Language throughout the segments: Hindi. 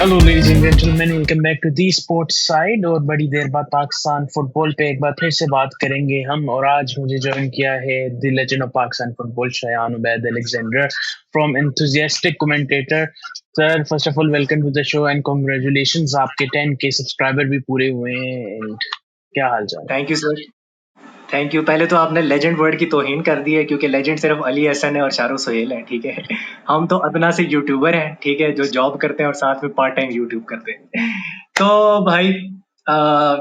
Hello ladies and gentleman, welcome back to the sports side. और बड़ी देर बाद पाकिस्तान फुटबॉल पे एक बार फिर से बात करेंगे हम। और आज मुझे ज्वाइन किया है the legend of Pakistan football, Shayan Ubaid Alexander from Enthusiastic Commentator. Sir, first of all welcome to the show and congratulations, आपके 10K सब्सक्राइबर भी पूरे हुए हैं। एंड क्या हाल चाल है? Thank you sir. Thank you. पहले तो आपने लेजेंड वर्ड की तौहीन कर दी है, क्योंकि लेजेंड सिर्फ अली हसन है और शाहरुख सुहेल है, ठीक है। हम तो अदना से यूट्यूबर हैं, ठीक है, जो जॉब करते हैं और साथ में पार्ट टाइम यूट्यूब करते हैं। तो भाई,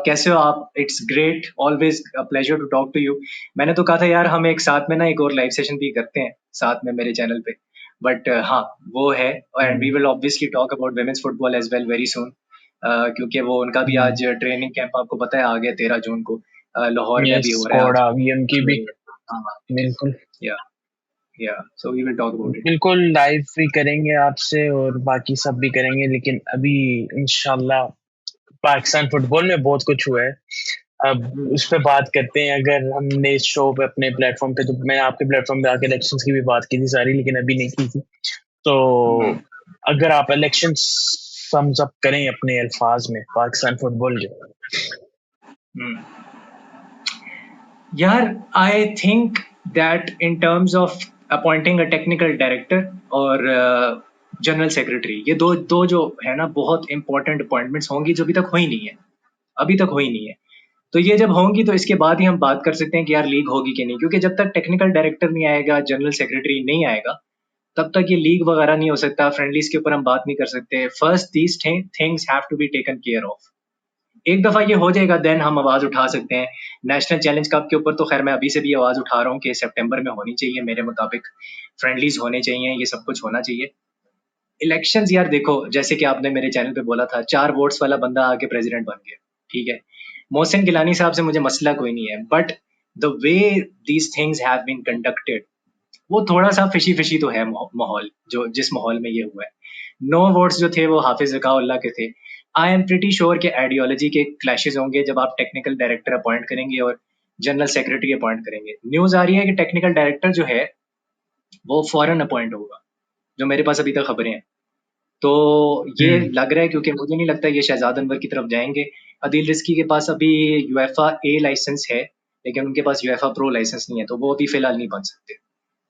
कैसे हो आप? It's great, always pleasure to talk to you. मैंने तो कहा था यार, हम एक साथ में ना एक और लाइव सेशन भी करते हैं साथ में मेरे चैनल पे। बट हाँ, वो है। And we hmm, will obviously talk about women's football as well very soon. क्योंकि वो उनका भी हम्म। आज ट्रेनिंग कैंप आपको पता है आ गया 13 जून को। लाहौर में यस, भी हो रहा है स्क्वाड आज। आ गई उनकी भी। तो हाँ, बिल्कुल। Yeah yeah so we will talk about it. बिल्कुल लाइव भी करेंगे आपसे और बाकी सब भी करेंगे, लेकिन अभी इंशाल्लाह पाकिस्तान फुटबॉल में बहुत कुछ हुआ है। अब उस पर बात करते हैं। अगर हमने इस शो पे अपने प्लेटफॉर्म पे, तो मैं आपके प्लेटफॉर्म पे आके इलेक्शंस की भी बात की थी सारी, लेकिन अभी नहीं की थी। तो अगर आप इलेक्शन सम्स अप करें अपने अल्फाज में पाकिस्तान फुटबॉल के। यार, I think that in terms of appointing a technical director और जनरल सेक्रेटरी, ये दो दो जो है ना, बहुत इंपॉर्टेंट अपॉइंटमेंट्स होंगी जो अभी तक हुई नहीं है। अभी तक हुई नहीं है। तो ये जब होंगी तो इसके बाद ही हम बात कर सकते हैं कि यार लीग होगी कि नहीं, क्योंकि जब तक टेक्निकल डायरेक्टर नहीं आएगा, जनरल सेक्रेटरी नहीं आएगा, तब तक ये लीग वगैरह नहीं हो सकता, फ्रेंडलीज के ऊपर हम बात नहीं कर सकते। First these things have to be taken care of. एक दफा ये हो जाएगा, देन हम आवाज उठा सकते हैं। नेशनल चैलेंज कप के ऊपर तो खैर मैं अभी से भी आवाज उठा रहा हूँ कि सितंबर में होनी चाहिए मेरे मुताबिक। फ्रेंडलीज होने चाहिए, ये सब कुछ होना चाहिए। इलेक्शंस यार देखो, जैसे कि आपने मेरे चैनल पे बोला था, 4 वोट्स वाला बंदा आके प्रेसिडेंट बन गया, ठीक है। मोहसिन गिलानी साहब से मुझे मसला कोई नहीं है, but the way these things have been conducted, वो थोड़ा सा फिशी फिशी तो है। माहौल जो जिस माहौल में ये हुआ है, 9 वोट्स जो थे वो हाफिज जकाउल्लाह के थे। आई एम प्रिटी श्योर के आइडियोलॉजी के क्लैशेस होंगे जब आप टेक्निकल डायरेक्टर अपॉइंट करेंगे और जनरल सेक्रेटरी अपॉइंट करेंगे। न्यूज आ रही है कि टेक्निकल डायरेक्टर जो है वो फॉरेन अपॉइंट होगा, जो मेरे पास अभी तक खबरें हैं। तो ये हम्म। लग रहा है, क्योंकि मुझे नहीं लगता ये शहजाद अनवर की तरफ जाएंगे। अदील रिजकी के पास अभी यूएफा ए लाइसेंस है, लेकिन उनके पास यूएफा प्रो लाइसेंस नहीं है, तो वो अभी फिलहाल नहीं बन सकते।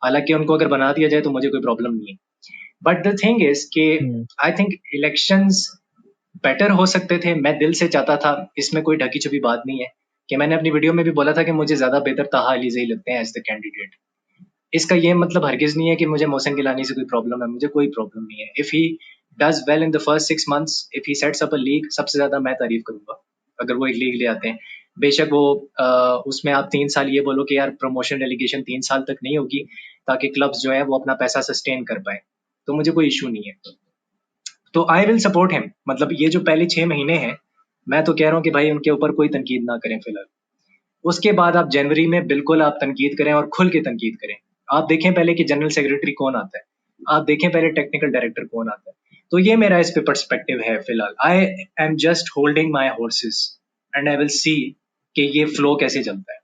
हालांकि उनको अगर बना दिया जाए तो मुझे कोई प्रॉब्लम नहीं है। बट द थिंग इज कि हम्म। आई थिंक इलेक्शंस बेटर हो सकते थे। मैं दिल से चाहता था, इसमें कोई ढकी छुपी बात नहीं है, कि मैंने अपनी वीडियो में भी बोला था कि मुझे ज्यादा बेहतर ताहा अली जई लगते हैं एज द कैंडिडेट। इसका ये मतलब हरगिज नहीं है कि मुझे मोहसिन गिलानी से कोई प्रॉब्लम है, मुझे कोई प्रॉब्लम नहीं है। If he does well in the first 6 months, if he sets up a league, सबसे ज्यादा मैं तारीफ करूंगा अगर वो एक लीग ले आते हैं। बेशक वो उसमें आप 3 साल ये बोलो कि यार प्रमोशन डेलीगेशन 3 साल तक नहीं होगी, ताकि क्लब्स जो है वो अपना पैसा सस्टेन कर पाए, तो मुझे कोई इशू नहीं है। तो आई विल सपोर्ट हिम। मतलब ये जो पहले 6 महीने हैं, मैं तो कह रहा हूँ कि भाई उनके ऊपर कोई तनकीद ना करें फिलहाल। उसके बाद आप जनवरी में बिल्कुल आप तनकीद करें, और खुल के तनकीद करें। आप देखें पहले कि जनरल सेक्रेटरी कौन आता है, आप देखें पहले टेक्निकल डायरेक्टर कौन आता है। तो ये मेरा इस पे पर्सपेक्टिव है फिलहाल। I am just holding my horses and I will see कि ये फ्लो कैसे चलता है।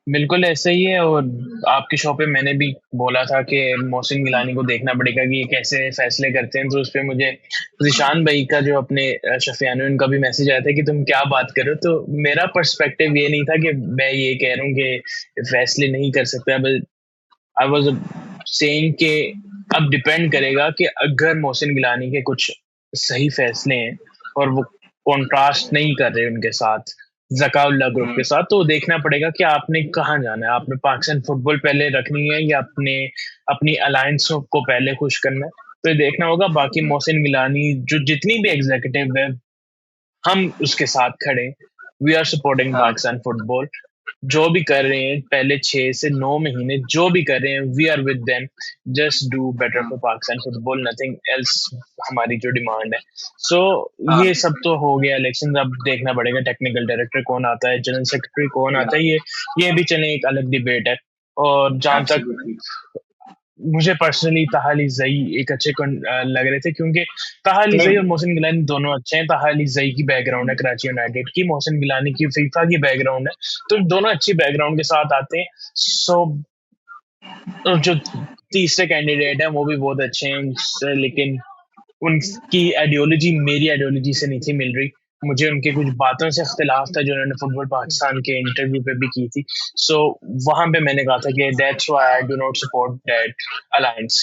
बिल्कुल ऐसा ही है। और आपके शो पे मैंने भी बोला था कि मोहसिन गिलानी को देखना पड़ेगा कि ये कैसे फैसले करते हैं। तो उस पे मुझे जिशान भाई का जो अपने शफियान उनका भी मैसेज आया था कि तुम क्या बात कर रहे हो। तो मेरा पर्सपेक्टिव ये नहीं था कि मैं ये कह रहा हूँ कि फैसले नहीं कर सकते। अब आई वाज सेइंग कि अब डिपेंड करेगा कि अगर मोहसिन गिलानी के कुछ सही फैसले हैं और वो कॉन्ट्रास्ट नहीं कर रहे उनके साथ, जकाउल्ला ग्रुप के हम्म, साथ, तो देखना पड़ेगा कि आपने कहाँ जाना है। आपने पाकिस्तान फुटबॉल पहले रखनी है या अपने अपनी अलायंस को पहले खुश करना है, तो ये देखना होगा। बाकी हम्म, मोहसिन गिलानी जो जितनी भी एग्जीक्यूटिव है, हम उसके साथ खड़े। वी आर सपोर्टिंग हाँ, पाकिस्तान फुटबॉल। जो भी कर रहे हैं पहले 6 से 9 महीने, जो भी कर रहे हैं, we are with them. Just do better hmm, for Pakistan football, nothing else हमारी जो डिमांड है। सो हाँ, ये सब तो हो गया इलेक्शन। अब देखना पड़ेगा टेक्निकल डायरेक्टर कौन आता है, जनरल सेक्रेटरी कौन या आता है। ये भी चले, एक अलग डिबेट है। और जहां तक एब्सोल्युटली। मुझे पर्सनली ताहा अली जई एक अच्छे लग रहे थे, क्योंकि ताहा अली जई सेम। और मोहसिन गिलानी दोनों अच्छे हैं। ताहा अली जई की बैकग्राउंड है कराची यूनाइटेड की, मोहसिन गिलानी की फीफा की बैकग्राउंड है। तो दोनों अच्छी बैकग्राउंड के साथ आते हैं। सो जो तीसरे कैंडिडेट हैं वो भी बहुत अच्छे हैं, लेकिन उनकी आइडियोलॉजी मेरी आइडियोलॉजी से नहीं थी मिल रही। मुझे उनके कुछ बातों से इख्तिलाफ था जो उन्होंने फुटबॉल पाकिस्तान के इंटरव्यू पे भी की थी। सो वहां पे मैंने कहा था कि that's why I do not support that alliance.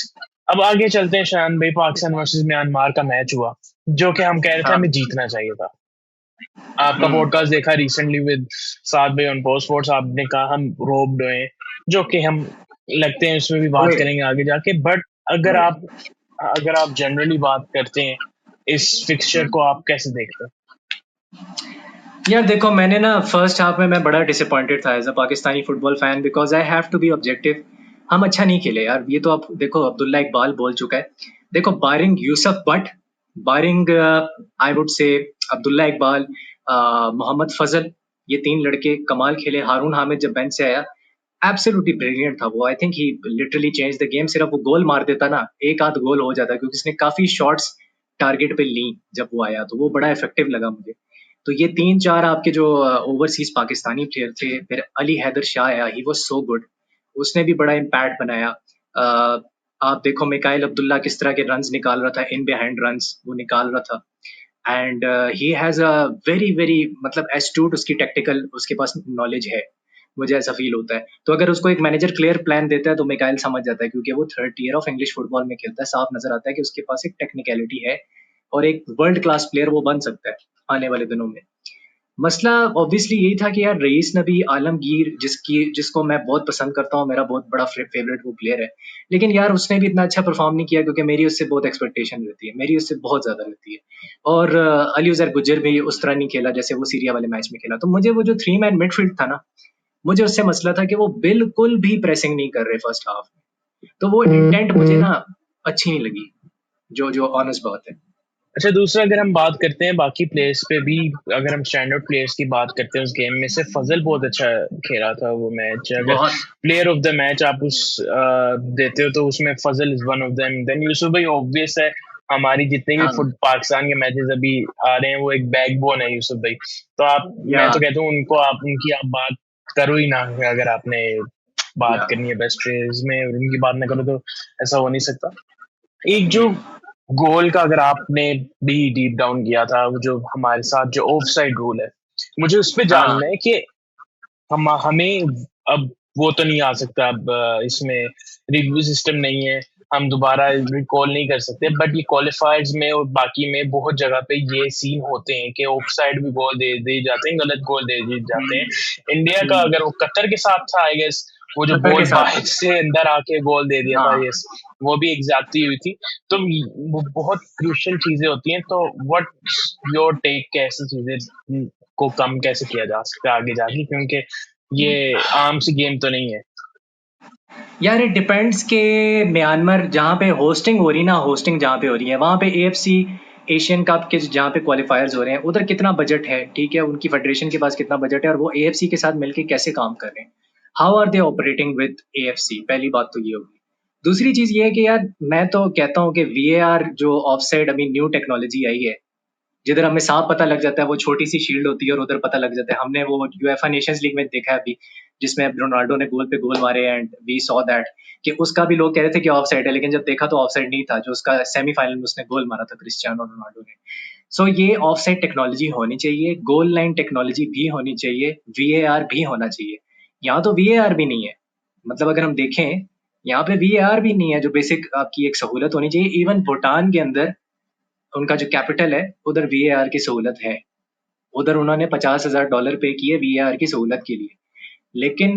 अब आगे चलते हैं शान भाई, पाकिस्तान वर्सेस म्यांमार का मैच हुआ जो कि हम कह रहे थे हाँ। हमें जीतना चाहिए था। आपका हम्म। पॉडकास्ट देखा रिसेंटली विद साद भाई ऑन पोस्ट स्पोर्ट्स, आपने कहा हम रोब्ड हुए हैं, जो कि हम लगते हैं उसमें भी बात हुए करेंगे आगे जाके। बट अगर हुए। आप अगर आप जनरली बात करते हैं इस फिक्सचर को, आप कैसे देखते हैं? यार देखो, मैंने ना फर्स्ट हाफ में मैं बड़ा डिसअपॉइंटेड था as a Pakistani football fan, because I have to be objective. हम अच्छा नहीं खेले यार, ये तो आप देखो, अब्दुल्ला इकबाल बोल चुका है। देखो, barring Yusuf but, barring I would say Abdullah Iqbal, Mohammad फजल, ये तीन लड़के कमाल खेले। हारून हामिद जब बेंच से आया, एब्सोल्युटली ब्रिलियंट था वो। I think he literally change the game. सिर्फ वो गोल मार देता ना, एक आध गोल हो जाता, क्योंकि उसने काफी शॉट्स टारगेट पे ली जब वो आया, तो वो बड़ा इफेक्टिव लगा मुझे। तो ये तीन चार आपके जो ओवरसीज पाकिस्तानी प्लेयर थे, फिर अली हैदर शाह आया, ही वाज सो गुड, उसने भी बड़ा इम्पैक्ट बनाया। आप देखो मिकाइल अब्दुल्ला किस तरह के रन्स निकाल रहा था, इन बिहाइंड रन्स वो निकाल रहा था। And he has a very very, मतलब एस्टूट, उसकी टेक्टिकल, उसके पास नॉलेज है, मुझे ऐसा फील होता है। तो अगर उसको एक मैनेजर क्लियर प्लान देता है तो मिकाइल समझ जाता है, क्योंकि वो third year of English football में खेलता है, साफ नजर आता है कि उसके पास एक टेक्निकलिटी है और एक वर्ल्ड क्लास प्लेयर वो बन सकता है आने वाले दिनों में। मसला ऑब्वियसली यही था कि यार रईस नबी आलमगीर, जिसको मैं बहुत पसंद करता हूँ, मेरा बहुत बड़ा फेवरेट वो प्लेयर है, लेकिन यार उसने भी इतना अच्छा परफॉर्म नहीं किया, क्योंकि मेरी उससे बहुत एक्सपेक्टेशन रहती है, मेरी उससे बहुत ज्यादा रहती है। और अली उजैर गुज्जर भी उस तरह नहीं खेला जैसे वो सीरिया वाले मैच में खेला। तो मुझे वो जो थ्री मैन मिडफील्ड था ना, मुझे उससे मसला था कि वो बिल्कुल भी प्रेसिंग नहीं कर रहे फर्स्ट हाफ में। तो वो इंटेंट मुझे ना अच्छी नहीं लगी, जो जो ऑनेस्ट बात है। अच्छा, दूसरा अगर हम बात करते हैं बाकी प्लेयर्स पे भी, अगर हम स्टैंड आउट प्लेयर्स की बात करते हैं उस गेम में से, फजल बहुत अच्छा खेला था वो मैच। अगर बहुत। प्लेयर ऑफ द मैच आप उस देते हो तो उसमें Fazal is one of them. Then Yusuf भाई ऑब्वियस है, हमारी जितने भी हाँ। फुट पाकिस्तान के मैचेस अभी आ रहे हैं वो एक बैकबोन है यूसुफ भाई। तो आप, या मैं तो कहता हूँ उनको, आप उनकी आप बात करो ही ना। अगर आपने बात या करनी है बेस्ट प्लेयर्स में और उनकी बात ना करो तो ऐसा हो नहीं सकता। एक जो हम्म। गोल का अगर आपने भी डीप डाउन किया था, वो जो हमारे साथ जो ऑफ साइड रूल है, मुझे उस पे हाँ। जानना है कि हम हमें अब वो तो नहीं आ सकता। अब इसमें रिव्यू सिस्टम नहीं है, हम दोबारा रिकॉल नहीं कर सकते। बट ये क्वालिफायर्स में और बाकी में बहुत जगह पे ये सीन होते हैं कि ऑफ साइड भी गोल दे दिए जाते हैं, गलत गोल दे दिए जाते हम्म। हैं। इंडिया का हम्म। अगर वो कतर के साथ था आई गेस, वो जो कतर के बॉल साथ बाहर था। से अंदर आके गोल दे दिया था, हाँ। यस, वो भी एक ज्यादती हुई थी। तो वो बहुत क्रूशियल चीजें होती हैं। तो व्हाट योर टेक के ऐसी चीजें को कम कैसे किया जा सकता है आगे जाके, क्योंकि ये आम सी गेम तो नहीं है। यार इट डिपेंड्स के म्यांमार जहाँ पे होस्टिंग हो रही ना, होस्टिंग जहाँ पे हो रही है वहाँ पे एएफसी एशियन कप के जहाँ पे क्वालिफायर्स हो रहे हैं, उधर कितना बजट है, ठीक है, उनकी फेडरेशन के पास कितना बजट है, और वो एएफसी के साथ मिलके कैसे काम कर रहे हैं, how are they operating with AFC. पहली बात तो ये होगी। दूसरी चीज ये है कि यार मैं तो कहता हूँ कि वीएआर जो ऑफ साइड अभी न्यू टेक्नोलॉजी आई है, जिधर हमें साफ पता लग जाता है, वो छोटी सी शील्ड होती है और उधर पता लग जाता है। हमने वो यूएफए नेशंस लीग में देखा है अभी, जिसमें रोनाल्डो ने गोल पे गोल मारे, एंड वी सॉ दैट कि उसका भी लोग कह रहे थे कि ऑफ साइड है, लेकिन जब देखा तो ऑफ साइड नहीं था, जो उसका सेमीफाइनल में उसने गोल मारा था क्रिस्टियानो रोनाल्डो ने। सो ये ऑफ साइड टेक्नोलॉजी होनी चाहिए, गोल लाइन टेक्नोलॉजी भी होनी चाहिए, वीएआर भी होना चाहिए। यहाँ तो वीएआर भी नहीं है। मतलब अगर हम देखें, यहाँ पे वीएआर भी नहीं है, जो बेसिक आपकी एक सहूलत होनी चाहिए। इवन भूटान के अंदर उनका जो कैपिटल है, उधर वीएआर की सहूलत है। उधर उन्होंने $50,000 पे किए वीएआर की सहूलत के लिए। लेकिन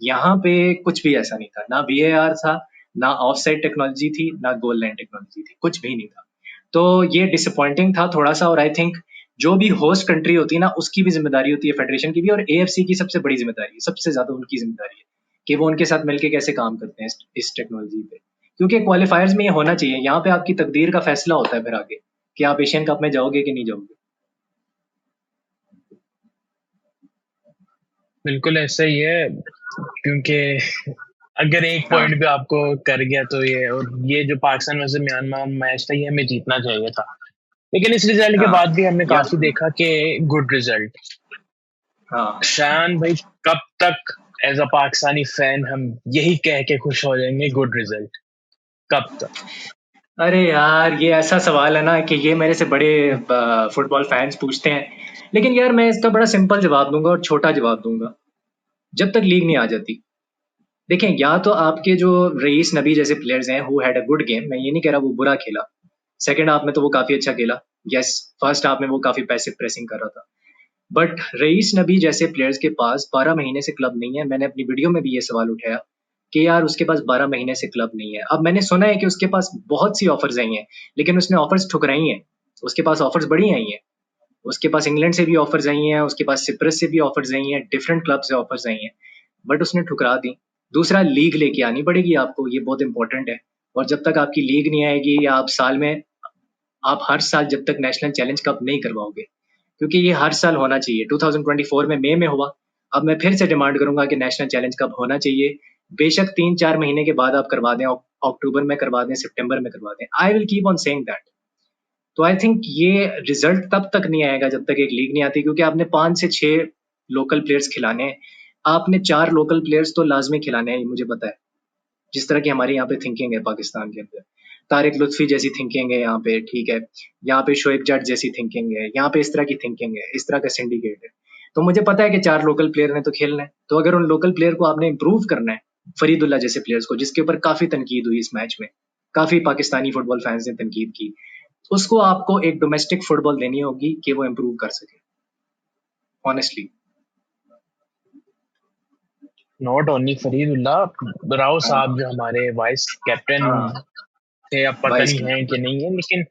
यहाँ पे कुछ भी ऐसा नहीं था, ना वीएआर था, ना ऑफ साइड टेक्नोलॉजी थी, ना गोल लाइन टेक्नोलॉजी थी, कुछ भी नहीं था। तो ये डिसअपॉइंटिंग था थोड़ा सा। और आई थिंक जो भी होस्ट कंट्री होती है ना, उसकी भी जिम्मेदारी होती है, फेडरेशन की भी, और एएफसी की सबसे बड़ी जिम्मेदारी है, सबसे ज्यादा उनकी जिम्मेदारी है कि वो उनके साथ मिलके कैसे काम करते हैं इस टेक्नोलॉजी पे। क्योंकि क्वालिफायर्स में ये होना चाहिए, यहाँ पे आपकी तकदीर का फैसला होता है फिर आगे, कि आप एशियन कप में जाओगे कि नहीं जाओगे। बिल्कुल ऐसा ही है, क्योंकि अगर एक हाँ। पॉइंट भी आपको कर गया तो ये, और ये जो पाकिस्तान वर्सेस म्यांमार मैच था ये हमें जीतना चाहिए था। लेकिन इस रिजल्ट के हाँ। बाद भी हमने यार। काफी देखा कि गुड रिजल्ट। हाँ। शान भाई, कब तक एज अ पाकिस्तानी फैन हम यही कह के खुश हो जाएंगे गुड रिजल्ट? कब तक? अरे यार, ये ऐसा सवाल है ना कि ये मेरे से बड़े फुटबॉल फैंस पूछते हैं, लेकिन यार मैं इसका बड़ा सिंपल जवाब दूंगा और छोटा जवाब दूंगा। जब तक लीग नहीं आ जाती। देखें, या तो आपके जो रईस नबी जैसे प्लेयर्स हैं who had a good game, मैं ये नहीं कह रहा वो बुरा खेला, सेकंड हाफ में तो वो काफी अच्छा खेला। यस, फर्स्ट हाफ में वो काफी पैसिव प्रेसिंग कर रहा था, बट रईस नबी जैसे प्लेयर्स के पास 12 महीने से क्लब नहीं है। मैंने अपनी वीडियो में भी ये सवाल उठाया कि यार उसके पास 12 महीने से क्लब नहीं है। अब मैंने सुना है कि उसके पास बहुत सी ऑफर्स आई हैं, लेकिन उसने ऑफर्स ठुकराई हैं। उसके पास ऑफर्स बड़ी आई हैं, उसके पास इंग्लैंड से भी ऑफर्स आई हैं, उसके पास सिप्रस से भी ऑफर्स आई हैं, डिफरेंट क्लब से ऑफर्स आई हैं, बट उसने ठुकरा दी। दूसरा, लीग लेके आनी पड़ेगी आपको, ये बहुत इंपॉर्टेंट है। और जब तक आपकी लीग नहीं आएगी, या आप साल में, आप हर साल जब तक नेशनल चैलेंज कप नहीं करवाओगे, क्योंकि ये हर साल होना चाहिए। 2024 में मई में हुआ, अब मैं फिर से डिमांड करूंगा कि नेशनल चैलेंज कप होना चाहिए। बेशक 3-4 महीने के बाद आप करवा दें, अक्टूबर में करवा दें, सितंबर में करवा दें, I will keep on saying that. तो आई थिंक ये रिजल्ट तब तक नहीं आएगा जब तक एक लीग नहीं आती, क्योंकि आपने 5 से 6 लोकल प्लेयर्स खिलाने हैं। आपने 4 लोकल प्लेयर्स तो लाजमी खिलाने हैं, ये मुझे पता है। जिस तरह की हमारे यहाँ पे थिंकिंग है पाकिस्तान के अंदर, तारिक लुत्फी जैसी थिंकिंग है यहाँ पे, ठीक है। यहाँ पे शोएब जट जैसी थिंकिंग है, यहाँ पे इस तरह की थिंकिंग है, इस तरह का सिंडिकेट है। तो मुझे पता है कि 4 लोकल प्लेयर ने तो खेलना है, तो अगर उन लोकल प्लेयर को आपने इम्प्रूव करना है, फरीदुल्ला जैसे प्लेयर्स को, जिसके ऊपर काफी तनकीद हुई इस मैच में, काफी पाकिस्तानी फुटबॉल फैंस ने तनकीद की, उसको आपको एक डोमेस्टिक फुटबॉल देनी होगी कि वो इम्प्रूव कर सके, ऑनेस्टली। नॉट ओनली फरीदुल्लाह, राव हाँ, साहब जो हमारे वाइस कैप्टन हाँ, थे, अब पता वाइस नहीं है कि कैप्टन। नहीं है, लेकिन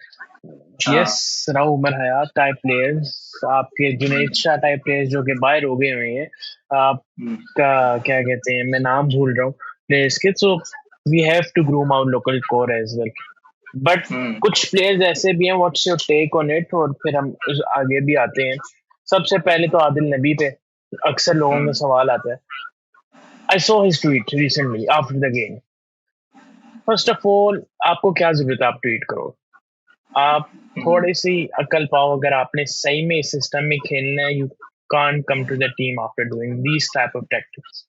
यस, हाँ। राव उमर हयात टाइप प्लेयर्स, आपके जुनैद हम्म, शाह टाइप प्लेयर्स जो कि बाहर हो गए हुए हैं, हम्म, आपका क्या कहते हैं, मैं नाम भूल रहा हूँ प्लेयर्स के। So we have to groom our local core as well, but hmm, कुछ प्लेयर्स ऐसे भी हैं, what's your take on it, और फिर हम आगे भी आते हैं। सबसे पहले तो आदिल नबी पे अक्सर लोगों का हम्म, सवाल आता है। I saw his tweet recently after the game. First of all, आपको क्या जरूरत है आप ट्वीट करो? आप हम्म, थोड़ी सी अकल पाओ, अगर आपने सही में इस सिस्टम में खेलना है, you can't come to the team after doing these type of tactics.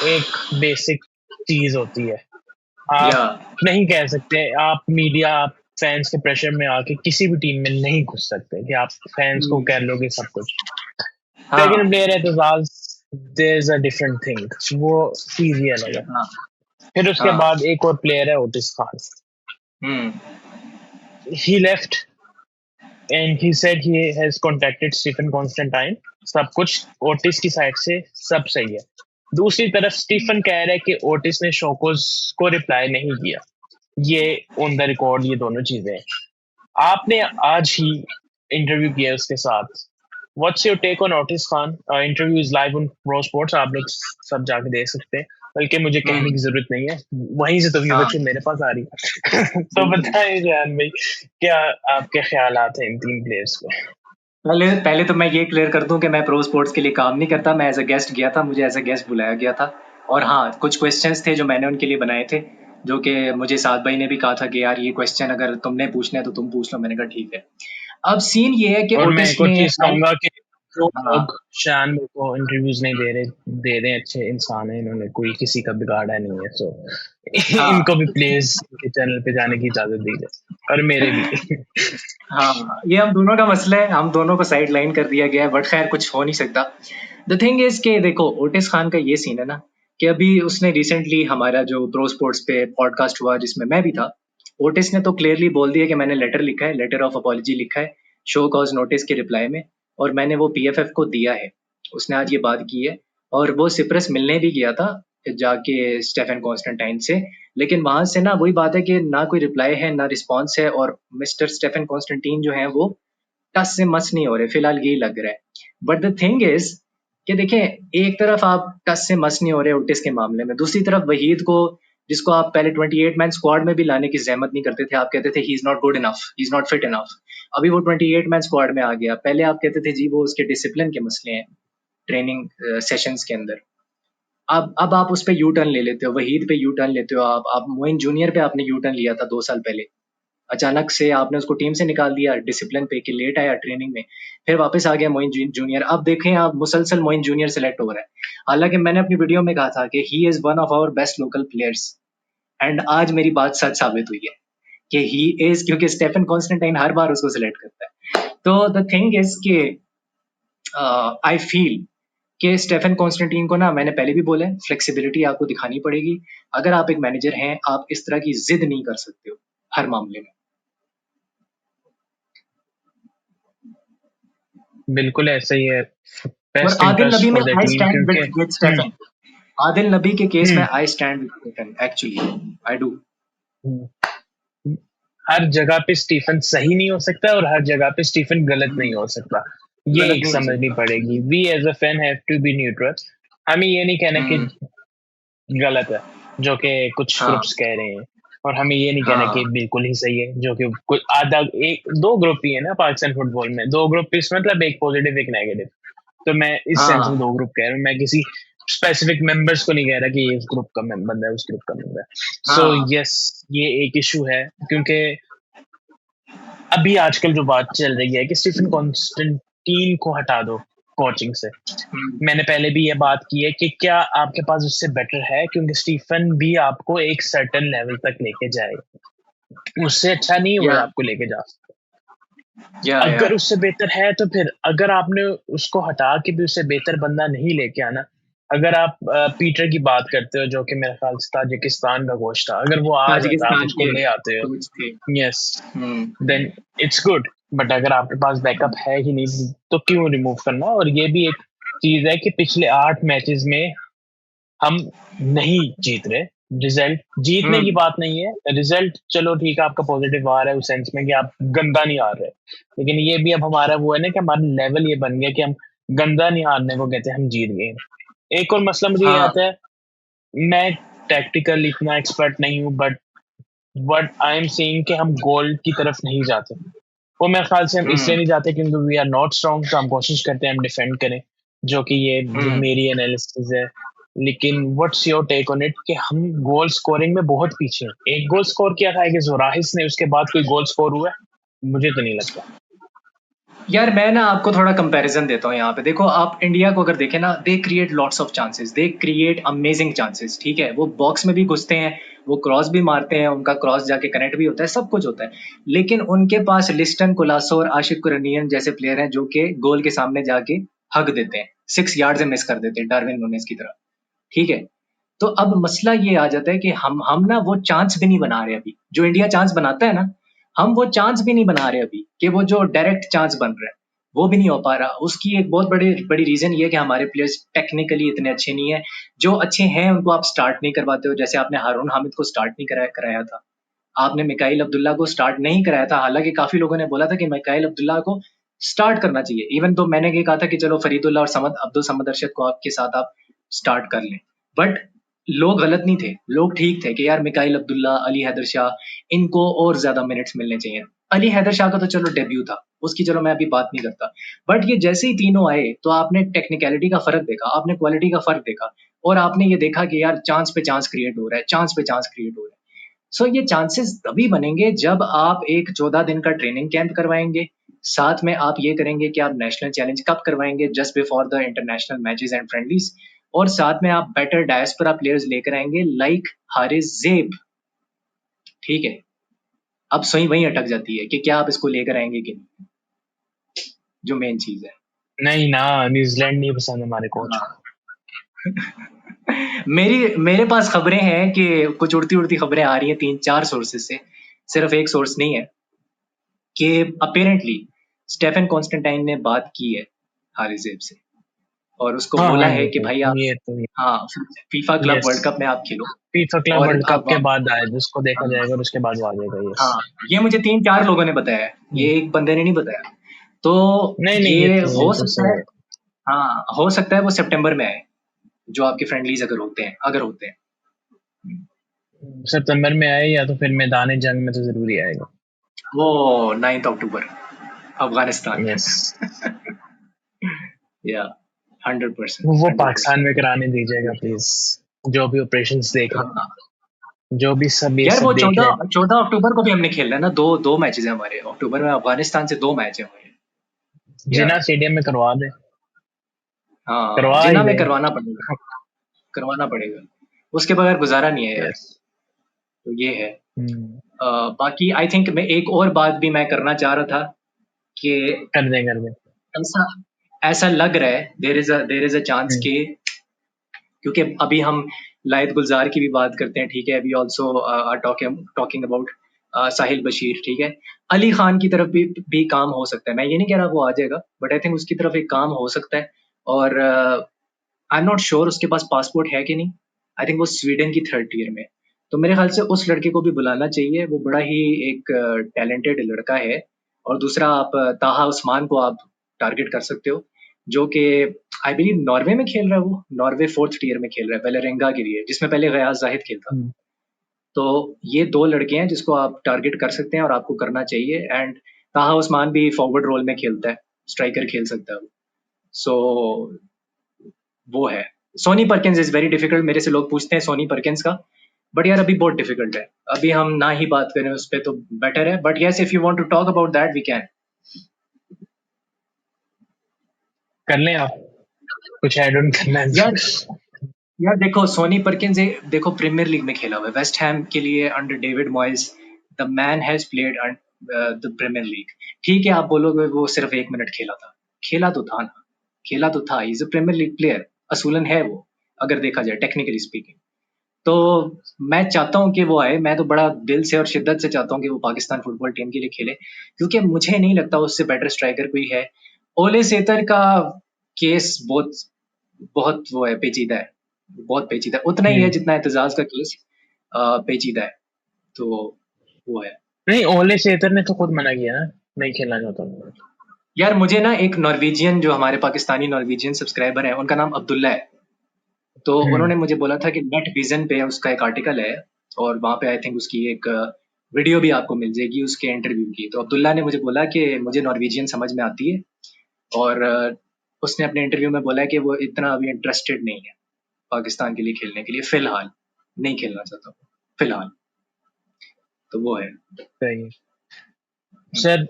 एक बेसिक चीज होती है, या, आप नहीं कह सकते, आप मीडिया, आप फैंस के प्रेशर में आके किसी भी टीम में नहीं घुस सकते कि आप फैंस को कह लोगे सब कुछ। सेकंड हाँ, player Aitzaz, there is a different thing, वो चीज ही अलग है। हाँ, फिर उसके हाँ, बाद एक और प्लेयर है Otis Khan. Hmm, he left and he said he has contacted Stephen Constantine. सब कुछ ओटिस की साइड से सब सही है। दूसरी तरफ स्टीफन कह रहा है कि ओटिस ने शोकोज को रिप्लाई नहीं किया। ये ऑन द रिकॉर्ड, ये दोनों चीजें हैं। आपने आज ही इंटरव्यू किया उसके साथ। What's your take on Otis Khan? Interview is live on Pro Sports, आप लोग सब जाके देख सकते हैं, बल्कि मुझे कहने की हम्म, जरूरत नहीं है, वहीं से तो हाँ, व्यूवरशिप मेरे पास आ रही है। तो बिल्कुल। बताएं जान भाई, क्या आपके ख्यालात हैं इन तीन प्लेयर्स पे? पहले पहले तो मैं ये क्लियर कर दूं कि मैं प्रो स्पोर्ट्स के लिए काम नहीं करता, मैं एज अ गेस्ट गया था, मुझे एज अ गेस्ट बुलाया गया था। और हाँ, कुछ क्वेश्चंस थे जो मैंने उनके लिए बनाए थे, जो कि मुझे साद भाई ने भी कहा था कि यार ये क्वेश्चन अगर तुमने पूछना है तो तुम पूछ लो। मैंने कहा ठीक है। अब सीन ये है कि और मैं ओटिस एक और ने चीज कहूंगा कि जो हाँ, लोग शान मेरे को इंटरव्यूज नहीं दे रहे हैं, अच्छे इंसान है, इन्होंने कोई किसी का बिगाड़ा नहीं है। सो इनको हाँ, भी प्लीज के चैनल पे जाने की इजाजत दी जाए, और मेरे भी। हाँ, ये हम दोनों का मसला है, हम दोनों को साइड लाइन कर दिया गया है, बट खैर कुछ हो नहीं सकता। द थिंग इज के देखो, ओटिस खान का ये सीन है ना कि अभी उसने रिसेंटली हमारा जो प्रो स्पोर्ट्स पे पॉडकास्ट हुआ जिसमें मैं भी था, ओटिस ने तो क्लियरली बोल दिया कि मैंने लेटर लिखा है, लेटर ऑफ अपॉलजी लिखा है शो कॉज नोटिस के रिप्लाई में, और मैंने वो पीएफएफ को दिया है। उसने आज ये बात की है, और वो सिप्रस मिलने भी गया था जाके स्टेफन कॉन्स्टेंटाइन से, लेकिन वहां से ना वही बात है कि ना कोई रिप्लाई है ना रिस्पॉन्स है, और मिस्टर स्टेफन कॉन्स्टेंटीन जो है वो टस से मस नहीं हो रहे, फिलहाल यही लग रहा है। बट द थिंग इज कि देखें, एक तरफ आप टस से मस नहीं हो रहे ओटिस के मामले में, दूसरी तरफ वहीद को, जिसको आप पहले 28 मैन स्क्वाड में भी लाने की जहमत नहीं करते थे, आप कहते थे he is not good enough, he is not fit enough, अभी वो 28 मैन स्क्वाड में आ गया। पहले आप कहते थे जी वो उसके डिसिप्लिन के मसले हैं ट्रेनिंग सेशंस के अंदर। अब आप उस पे यू टर्न ले लेते हो, वहीद पे यू टर्न लेते हो, आप मोइन जूनियर पे आपने यू टर्न लिया था 2 साल पहले, अचानक से आपने उसको टीम से निकाल दिया डिसिप्लिन पे कि लेट आया ट्रेनिंग में, फिर वापस आ गया मोइन जूनियर। अब देखें आप मुसलसल मोइन जूनियर सेलेक्ट हो रहा है, हालांकि मैंने अपनी वीडियो में कहा था कि he is one of our best local players, and आज मेरी बात सच साबित हुई है कि ही इज, क्योंकि स्टेफन कॉन्स्टेंटाइन हर बार उसको सिलेक्ट करता है। तो द थिंग इज कि आई फील कि स्टेफन कॉन्स्टेंटाइन को ना, मैंने पहले भी बोला है, फ्लेक्सिबिलिटी आपको दिखानी पड़ेगी। अगर आप एक मैनेजर हैं, आप इस तरह की जिद नहीं कर सकते हो हर मामले में। बिल्कुल ऐसा ही है, और बेस्ट आदिल नबी इंटरेस्ट में for the I team, stand क्योंकि विद स्टेफन। आदिल नबी के केस में hmm I stand with Stephen, actually I do. Hmm, हर जगह पे स्टीफन सही नहीं हो सकता और हर जगह पे स्टीफन गलत नहीं हो सकता। ये गलत एक नहीं हो समझनी सकता। पड़ेगी। We as a fan have to be neutral. हमें ये नहीं कहना कि हम्म, गलत है जो कि कुछ हाँ ग्रुप्स कह रहे हैं, और हमें ये नहीं कहना कि हाँ बिल्कुल ही सही है जो कि कोई आधा, एक दो ग्रुप ही है ना पाकिस्तान फुटबॉल में, दो ग्रुप इस मतलब एक पॉजिटिव एक नेगेटिव। तो मैं इस सेंस में हाँ। दो ग्रुप कह रहा हूँ, मैं किसी स्पेसिफिक मेंबर्स को नहीं कह रहा कि ये इस ग्रुप का बंदा है उस ग्रुप का बंदा है। सो हाँ यस, ये एक इशू है, क्योंकि अभी आजकल जो बात चल रही है कि स्टीफन कॉन्स्टेंटीन को हटा दो कोचिंग से। हम्म, मैंने पहले भी ये बात की है कि क्या आपके पास उससे बेटर है, क्योंकि स्टीफन भी आपको एक सर्टेन लेवल तक लेके जाएगा, उससे अच्छा नहीं वो या आपको लेके जा सकता। या अगर उससे बेहतर है तो फिर अगर आपने उसको हटा के भी उससे बेहतर बंदा नहीं लेके आना, अगर आप पीटर की बात करते हो जो कि मेरे ख्याल से ताजिकिस्तान का कोच था, अगर वो आ जाता आप ताजिकिस्तान उसको के ले आते हो, कोच थे। Yes, hmm, then it's good. But अगर आपके पास बैकअप है ही नहीं तो क्यों रिमूव करना। और ये भी एक चीज है कि पिछले 8 मैचेस में हम नहीं जीत रहे। रिजल्ट जीतने की हम्म, बात नहीं है, रिजल्ट चलो ठीक है आपका पॉजिटिव आ रहा है उस सेंस में कि आप गंदा नहीं हार रहे, लेकिन ये भी अब हमारा वो है ना कि हमारा लेवल ये बन गया कि हम गंदा नहीं हारने को कहते हैं, हम जीत गए। एक और मसला मुझे ये हाँ। आता है, मैं टैक्टिकल इतना एक्सपर्ट नहीं हूँ, बट आई एम सेइंग कि हम गोल की तरफ नहीं जाते। वो मेरे ख्याल से हम इसलिए हम्म, नहीं जाते क्योंकि वी आर नॉट स्ट्रॉन्ग, तो हम कोशिश करते हैं हम डिफेंड करें, जो कि ये हम्म। मेरी एनालिसिस है। लेकिन what's your take on it कि हम गोल स्कोरिंग में बहुत पीछे हैं। एक गोल स्कोर किया था कि जोराहिस ने, उसके बाद कोई गोल स्कोर हुआ है? मुझे तो नहीं लगता। यार मैं ना आपको थोड़ा कंपैरिजन देता हूँ यहाँ पे। देखो, आप इंडिया को अगर देखें ना, they create lots of chances, they create amazing chances, ठीक है। वो बॉक्स में भी घुसते हैं, वो क्रॉस भी मारते हैं, उनका क्रॉस जाके कनेक्ट भी होता है, सब कुछ होता है। लेकिन उनके पास लिस्टन कोलासो और आशिक कुरनियन जैसे प्लेयर हैं जो कि गोल के सामने जाके हक देते हैं, 6 यार्ड से मिस कर देते हैं, डार्विन नूनेज की तरह, ठीक है। तो अब मसला ये आ जाता है कि हम ना वो चांस भी नहीं बना रहे अभी, जो इंडिया चांस बनाता है ना, हम वो चांस भी नहीं बना रहे अभी, कि वो जो डायरेक्ट चांस बन रहा है वो भी नहीं हो पा रहा। उसकी एक बहुत बड़ी बड़ी रीजन ये है कि हमारे प्लेयर्स टेक्निकली इतने अच्छे नहीं है। जो अच्छे हैं उनको आप स्टार्ट नहीं करवाते हो। जैसे आपने हारून हामिद को स्टार्ट नहीं कराया था, आपने मिकाइल अब्दुल्ला को स्टार्ट नहीं कराया था, हालांकि काफी लोगों ने बोला था कि मिकाइल अब्दुल्ला को स्टार्ट करना चाहिए। इवन तो मैंने ये कहा था कि चलो फरीदुल्ला और समद अब्दुल समद अरशद को आपके साथ आप स्टार्ट कर लें। बट लोग गलत नहीं थे, लोग ठीक थे कि यार मिकाइल अब्दुल्ला, अली हैदर शाह, इनको और ज्यादा मिनट्स मिलने चाहिए। अली हैदर शाह का तो चलो डेब्यू था, उसकी चलो मैं अभी बात नहीं करता। बट ये जैसे ही तीनों आए तो आपने टेक्निकलिटी का फर्क देखा, आपने क्वालिटी का फर्क देखा, और आपने ये देखा कि यार चांस पे चांस क्रिएट हो रहा है, चांस पे चांस क्रिएट हो रहा है। सो ये चांसेस तभी बनेंगे जब आप एक 14 दिन का ट्रेनिंग कैंप करवाएंगे, साथ में आप ये करेंगे कि आप नेशनल चैलेंज कप करवाएंगे just before the international matches and friendlies, और साथ में आप बेटर डायस्पोरा प्लेयर्स लेकर आएंगे लाइक हारिस जेब, ठीक है। अब सही वहीं अटक जाती है कि क्या आप इसको लेकर आएंगे कि नहीं, जो मेन चीज है। नहीं ना, न्यूजीलैंड नहीं पसंद हमारे कोच हाँ। को। मेरे पास खबरें हैं कि कुछ उड़ती उड़ती खबरें आ रही हैं 3-4 सोर्सेज से, सिर्फ एक सोर्स नहीं है, कि अपेरेंटली स्टेफन कॉन्स्टेंटाइन ने बात की है हारिस से, और उसको हाँ बोला हाँ, है कि भाई आप, ये तो हाँ, FIFA club yes, world cup में आप खेलो। फीफा क्लब और वर्ल्ड कप अब के बाद आए जिसको देखा हाँ, जाएगा और उसके बाद वो आ जाएगा, यस। हाँ, ये मुझे 3-4 लोगों ने बताया है, ये एक बंदे ने नहीं बताया। तो नहीं नहीं, ये ये हो तो सकता सही है, है। हाँ, हो सकता है वो सितंबर में आए, जो आपके फ्रेंडलीज अगर होते हैं। सितंबर में आए या तो फिर मैदान जंग में तो जरूरी आएगा। वो 9 अक्टूबर अफगानिस्तान। यस, या 100%, वो पाकिस्तान 100%। में कराने दीजिएगा प्लीज, जो भी ऑपरेशंस देख रहे हाँ हैं, जो भी सब ये यार, वो सब देख रहे हैं। 14 अक्टूबर को भी हमने खेलना है ना, दो दो मैचेस हैं हमारे अक्टूबर में, अफगानिस्तान से 2 मैच है हमारे। या जिना स्टेडियम में करवा दे, हाँ, करवा ही जिन्ना में दे। करवाना पड़ेगा, करवाना पड़ेगा, उसके बगैर गुजारा नहीं है यार। यस। तो ये है। बाकी आई थिंक मैं एक और बात भी मैं करना चाह रहा था कि कर दें। ऐसा ऐसा लग रहा है देयर इज अ चांस हम्म, कि, क्योंकि अभी हम लायत गुलजार की भी बात करते हैं, ठीक है, अभी ऑल्सो टॉकिंग अबाउट साहिल बशीर, ठीक है, अली खान की तरफ भी काम हो सकता है। मैं ये नहीं कह रहा वो आ जाएगा, बट आई थिंक उसकी तरफ एक काम हो सकता है। और आई एम नॉट श्योर उसके पास पासपोर्ट है कि नहीं। आई थिंक वो स्वीडन की थर्ड टीयर में है। तो मेरे ख्याल से उस लड़के को भी बुलाना चाहिए, वो बड़ा ही एक टैलेंटेड लड़का है। और दूसरा, आप ताहा उस्मान को आप टारगेट कर सकते हो, जो कि आई बिलीव नॉर्वे में खेल रहा है। वो नॉर्वे फोर्थ टीयर में खेल रहा है बेलेरेंगा के लिए, जिसमें पहले गयास जाहिद खेलता। हम्म, तो ये दो लड़के हैं जिसको आप टारगेट कर सकते हैं और आपको करना चाहिए। एंड ताहा उस्मान भी फॉरवर्ड रोल में खेलता है, स्ट्राइकर खेल सकता है वो। सो वो है। Sonny Perkins is very difficult, मेरे से लोग पूछते हैं सोनी परकिंस का, बट यार अभी बहुत डिफिकल्ट है। अभी हम ना ही बात करें उस पर तो बेटर है, but yes if you want to talk about that we can. कर लें आप, कुछ ऐड ऑन करना है यार तो। यार देखो, सोनी परकिंस देखो प्रीमियर लीग में खेला हुआ है वेस्ट हैम के लिए under David Moyes. The man has played the Premier League. ठीक है, आप बोलोगे वो सिर्फ 1 मिनट खेला था, खेला तो था ना, खेला तो था। Is a Premier League player, असूलन है वो, अगर देखा जाए टेक्निकली स्पीकिंग। तो मैं चाहता हूँ कि वो आए, मैं तो बड़ा दिल से और शिद्दत से चाहता हूँ कि वो पाकिस्तान फुटबॉल टीम के लिए खेले, क्योंकि मुझे नहीं लगता उससे बेटर स्ट्राइकर कोई है। ओले सेतर का केस बहुत बहुत वो है, पेचीदा है, बहुत पेचीदा है, उतना ही है हम्म, जितना एतजाज का केस पेचीदा है। तो वो है। नहीं, ओले सेतर ने तो खुद मना किया ना, नहीं खेलना चाहता हूँ। यार मुझे ना एक नॉर्वेजियन, जो हमारे पाकिस्तानी नॉर्वेजियन सब्सक्राइबर है, उनका नाम अब्दुल्ला है। तो हम्म, उन्होंने मुझे बोला था कि नेट विजन पे उसका एक आर्टिकल है, और वहाँ पे आई थिंक उसकी एक वीडियो भी आपको मिल जाएगी उसके इंटरव्यू की। तो अब्दुल्ला ने मुझे बोला कि मुझे नॉर्वेजियन समझ में आती है, और उसने अपने इंटरव्यू में बोला कि वो इतना अभी इंटरेस्टेड नहीं है पाकिस्तान के लिए खेलने के लिए, फिलहाल नहीं खेलना चाहता हूँ फिलहाल। तो वो है। सही है। सर,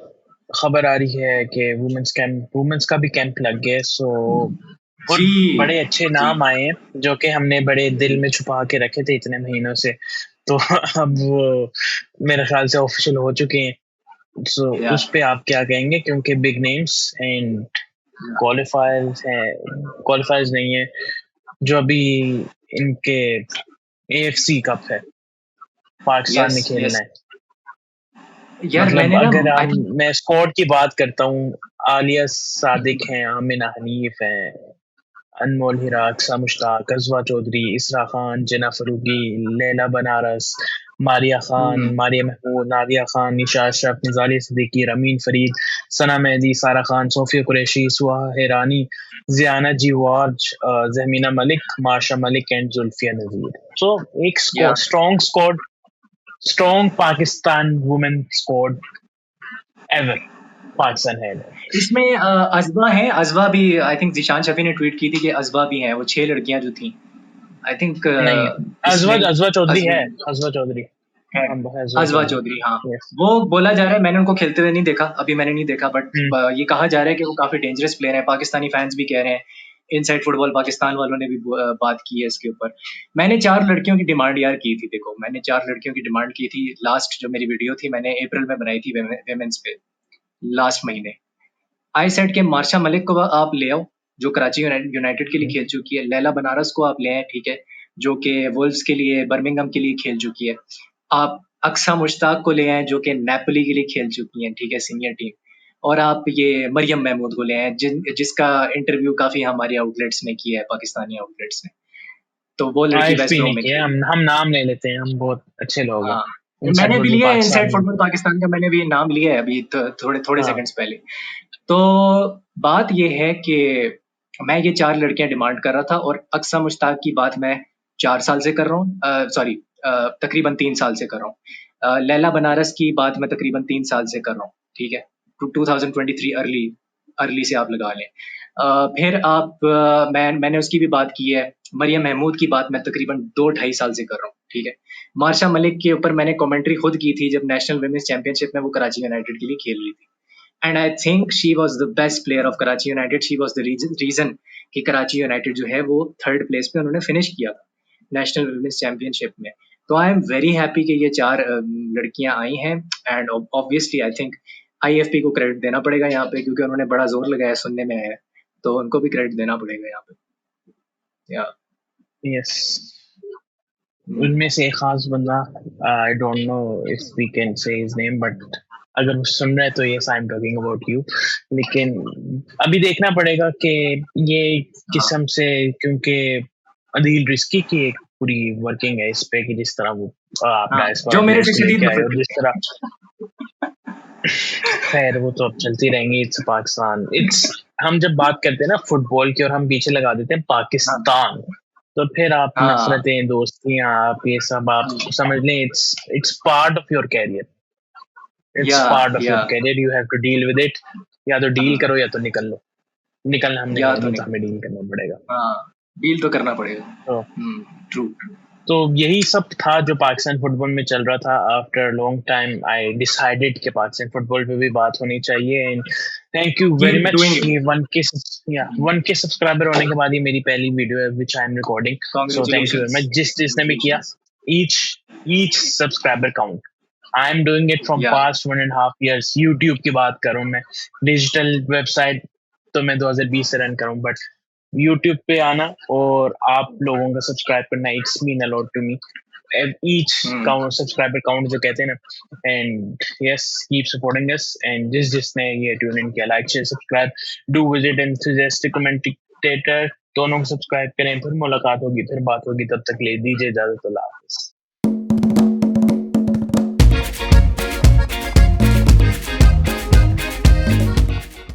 खबर आ रही है कि वुमेन्स का भी कैंप लग गया है, सो और जी बड़े अच्छे जी। नाम आए हैं जो कि हमने बड़े दिल में छुपा के रखे थे इतने महीनों से। तो अब वो मेरे ख्याल से ऑफिशियल हो चुके हैं। सो या उस पे आप क्या कहेंगे, क्योंकि बिग नेम्स एंड क्वालिफायर्स हैं, क्वालिफायर्स नहीं है जो अभी इनके एएफसी कप है, पाकिस्तान यस ने यस। खेलना है। यार मतलब मैंने ना, अगर आई हम थिंक, मैं स्क्वाड की बात करता हूँ, आलिया सादिक हैं, आमिना हनीफ हैं, अनमोल हिरा, अक्सा मुश्ताक, कज़वा चौधरी, इसरा खान, जिना फरूकी, लैला बनारस, मारिया खान, मारिया महमूद, नादिया खान, निशा अशरफ, निज़ारी सिद्दीकी, रमीन फरीद, सना मेहदी, सारा खान, सोफिया कुरैशी, सुहा हिरानी, जियाना जी वार्ज, जहमीना मलिक, माशा मलिक एंड जुल्फिया नज़ीर। सो एक या strong Pakistan women squad ever Pakistan है। इसमें अजवा है, अजवा भी आई थिंक जिशान शफी ने ट्वीट की थी कि अजवा भी हैं, वो 6 लड़कियां जो थी, आई थिंक नहीं, अजवा इसमें अजवा चौधरी है, अजवा अजवा चौधरी। है। हाँ, अजवा अजवा चौधरी। चौधरी, हाँ। यस। वो बोला जा रहा है, मैंने उनको खेलते हुए नहीं देखा, अभी मैंने नहीं देखा, बट हम्म, ये कहा जा रहा है कि वो काफी डेंजरस प्लेयर है। पाकिस्तानी फैंस भी कह रहे हैं, इनसाइड फुटबॉल पाकिस्तान वालों ने भी बात की है इसके ऊपर। मैंने 4 लड़कियों की डिमांड यार की थी, देखो मैंने 4 लड़कियों की डिमांड की थी। लास्ट जो मेरी वीडियो थी मैंने अप्रैल में बनाई थी वेमेंस पे, लास्ट महीने। आई सेड के मार्शा मलिक को आप ले आओ, जो कराची यूनाइटेड के लिए हम्म, खेल चुकी है। लैला बनारस को आप ले आए, ठीक है, जो कि वुल्व्स के लिए, बर्मिंघम के लिए खेल चुकी है। आप अक्सा मुश्ताक को ले आए, जो कि नेपोली के लिए खेल चुकी हैं, ठीक है, सीनियर टीम। और आप ये मरियम महमूद को ले आए, जिसका इंटरव्यू काफी हमारे आउटलेट्स ने किया है, पाकिस्तानी आउटलेट्स ने। तो वो लड़की वेस्ट आईएफपी ब्रोम नहीं में किया, खेल। हम नाम ले लेते हैं, हम बहुत अच्छे लोग हैं। हाँ, इनसाइड मैंने भी फुटबॉल लिया है पाकिस्तान इनसाइड में। फुटबॉल पाकिस्तान का, मैंने भी नाम लिया है अभी थोड़े थोड़े हाँ, सेकंड्स पहले। तो बात ये है कि मैं ये 4 लड़कियां डिमांड कर रहा था, और अक्सा मुश्ताक की बात मैं 4 साल से कर रहा हूँ, सॉरी तकरीबन 3 साल से कर रहा हूँ। लैला बनारस की बात मैं तकरीबन 3 साल से कर रहा हूँ, ठीक है। 2023 अर्ली अर्ली से आप लगा लें। फिर आप मैंने उसकी भी बात की है। मरियम महमूद की बात मैं तकरीबन 2 ढाई साल से कर रहा हूँ, ठीक है। मार्शा मलिक के ऊपर मैंने कमेंट्री खुद की थी जब नेशनल वुमेन्स चैंपियनशिप में वो कराची यूनाइटेड के लिए खेल रही थी। And I think she was the best player of Karachi United. She was the reason कि कराची यूनाइटेड जो है वो थर्ड प्लेस पे उन्होंने फिनिश किया था नेशनल वुमेन्स चैंपियनशिप में। तो आई एम वेरी हैप्पी कि ये 4 लड़कियां आई हैं, and obviously I think IFP को क्रेडिट देना पड़ेगा यहाँ पे, क्योंकि उन्होंने बड़ा जोर लगाया, सुनने में आया है, तो उनको भी क्रेडिट देना पड़ेगा यहाँ पे। या यस, उनमें से एक खास बंदा, I don't know if we can say his name, but अगर वो सुन रहे तो yes I am talking about you. लेकिन अभी देखना पड़ेगा कि ये किस्म से, क्योंकि अदील रिस्की की एक पूरी वर्किंग है इस पे कि जिस तरह वो अपना जो मेरे स्क्वाड से लेके आए और जिस तरह खैर वो तो अब चलती रहेंगी। इट्स पाकिस्तान, इट्स हम जब बात करते हैं ना फुटबॉल की और हम पीछे लगा देते हैं पाकिस्तान, तो फिर आप हाँ नफरतें, दोस्तियां, आप ये सब आप समझ लें, it's part of your career, it's yeah part of your yeah career, you have to deal with it. या तो डील करो या तो निकल लो। निकलना हमने या है तो नहीं तो नहीं, हमें डील करना पड़ेगा। हाँ डील तो करना पड़ेगा। तो ट्रू। तो यही सब था जो पाकिस्तान फुटबॉल में चल रहा था। After long time I decided कि पाकिस्तान फुटबॉल पे भी बात होनी चाहिए। And thank you very keep much. Doing ये इट। 1K सब्सक्राइबर होने के बाद ये मेरी पहली वीडियो है which I am recording. So thank you very much जिसने भी किया। Each each subscriber count. I am doing it from या पास्ट 1.5 years। यूट्यूब की बात करूं मैं, डिजिटल वेबसाइट तो मैं 2020 से रन करूं, बट यूट्यूब पे आना और आप लोगों का सब्सक्राइब करना, it's mean a lot to me. each count, subscriber count जो कहते हैं ना। And yes, keep supporting us. And जिसने ये ट्यून इन किया, like share subscribe, do visit Enthusiastic Commentator, दोनों को सब्सक्राइब करें। फिर मुलाकात होगी, फिर बात होगी, तब तक ले दीजिए इजाजत। अल्लाह हाफिज़।